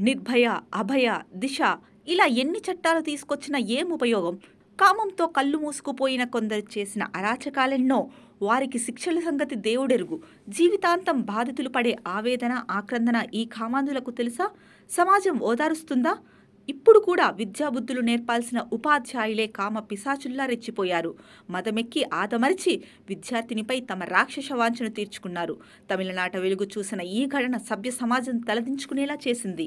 నిర్భయ, అభయ, దిశ ఇలా ఎన్ని చట్టాలు తీసుకొచ్చినా ఏం ఉపయోగం? కామంతో కళ్ళు మూసుకుపోయిన కొందరు చేసిన అరాచకాలెన్నో. వారికి శిక్షల సంగతి దేవుడెరుగు. జీవితాంతం బాధితులు పడే ఆవేదన, ఆక్రందన ఈ కామాంధులకు తెలుసా? సమాజం ఓదారుస్తుందా? ఇప్పుడు కూడా విద్యాబుద్ధులు నేర్పాల్సిన ఉపాధ్యాయులే కామ పిశాచుల్లా రెచ్చిపోయారు. మదమెక్కి ఆదమరిచి విద్యార్థినిపై తమ రాక్షస వాంఛను తీర్చుకున్నారు. తమిళనాట వెలుగు చూసిన ఈ ఘటన సభ్య సమాజం తలదించుకునేలా చేసింది.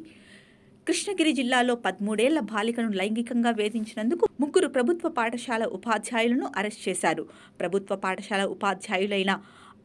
కృష్ణగిరి జిల్లాలో 13 ఏళ్ల బాలికను లైంగికంగా వేధించినందుకు 3 ప్రభుత్వ పాఠశాల ఉపాధ్యాయులను అరెస్ట్ చేశారు. ప్రభుత్వ పాఠశాల ఉపాధ్యాయులైన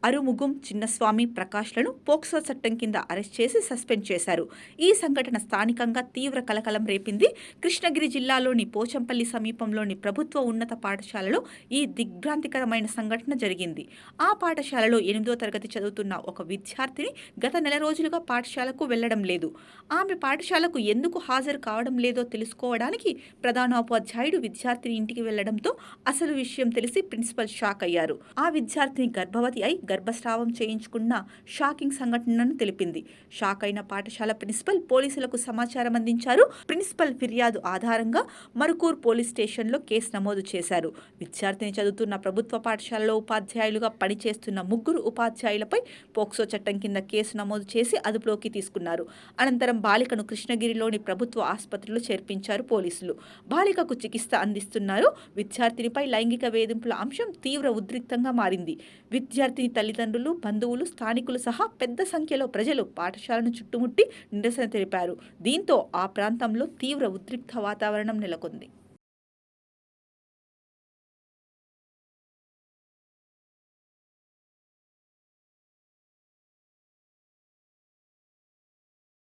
అరుముగం చిన్నస్వామి, ప్రకాష్లను పోక్సో చట్టం కింద అరెస్ట్ చేసి సస్పెండ్ చేశారు. ఈ సంఘటన స్థానికంగా తీవ్ర కలకలం రేపింది. కృష్ణగిరి జిల్లాలోని పోచంపల్లి సమీపంలోని ప్రభుత్వ ఉన్నత పాఠశాలలో ఈ దిగ్భ్రాంతికరమైన సంఘటన జరిగింది. ఆ పాఠశాలలో 8వ తరగతి చదువుతున్న ఒక విద్యార్థిని గత నెల రోజులుగా పాఠశాలకు వెళ్లడం లేదు. ఆమె పాఠశాలకు ఎందుకు హాజరు కావడం లేదో తెలుసుకోవడానికి ప్రధానోపాధ్యాయుడు విద్యార్థిని ఇంటికి వెళ్లడంతో అసలు విషయం తెలిసి ప్రిన్సిపల్ షాక్ అయ్యారు. ఆ విద్యార్థిని గర్భవతి అయి గర్భస్రావం చేయించుకున్న షాకింగ్ సంఘటనను తెలిపింది. షాక్ అయిన పాఠశాల ప్రిన్సిపల్ పోలీసులకు సమాచారం అందించారు. ప్రిన్సిపల్ ఫిర్యాదు ఆధారంగా మరుకూర్ పోలీస్ స్టేషన్లో కేసు నమోదు చేశారు. విద్యార్థిని చదువుతున్న ప్రభుత్వ పాఠశాలలో ఉపాధ్యాయులుగా పనిచేస్తున్న 3 ఉపాధ్యాయులపై పోక్సో చట్టం కింద కేసు నమోదు చేసి అదుపులోకి తీసుకున్నారు. అనంతరం బాలికను కృష్ణగిరిలోని ప్రభుత్వ ఆసుపత్రిలో చేర్పించారు పోలీసులు. బాలికకు చికిత్స అందిస్తున్నారు. విద్యార్థినిపై లైంగిక వేధింపుల అంశం తీవ్ర ఉద్రిక్తంగా మారింది. విద్యార్థిని తల్లిదండ్రులు, బంధువులు, స్థానికులు సహా పెద్ద సంఖ్యలో ప్రజలు పాఠశాలను చుట్టుముట్టి నిరసన తెలిపారు. దీంతో ఆ ప్రాంతంలో తీవ్ర ఉద్రిక్త వాతావరణం నెలకొంది.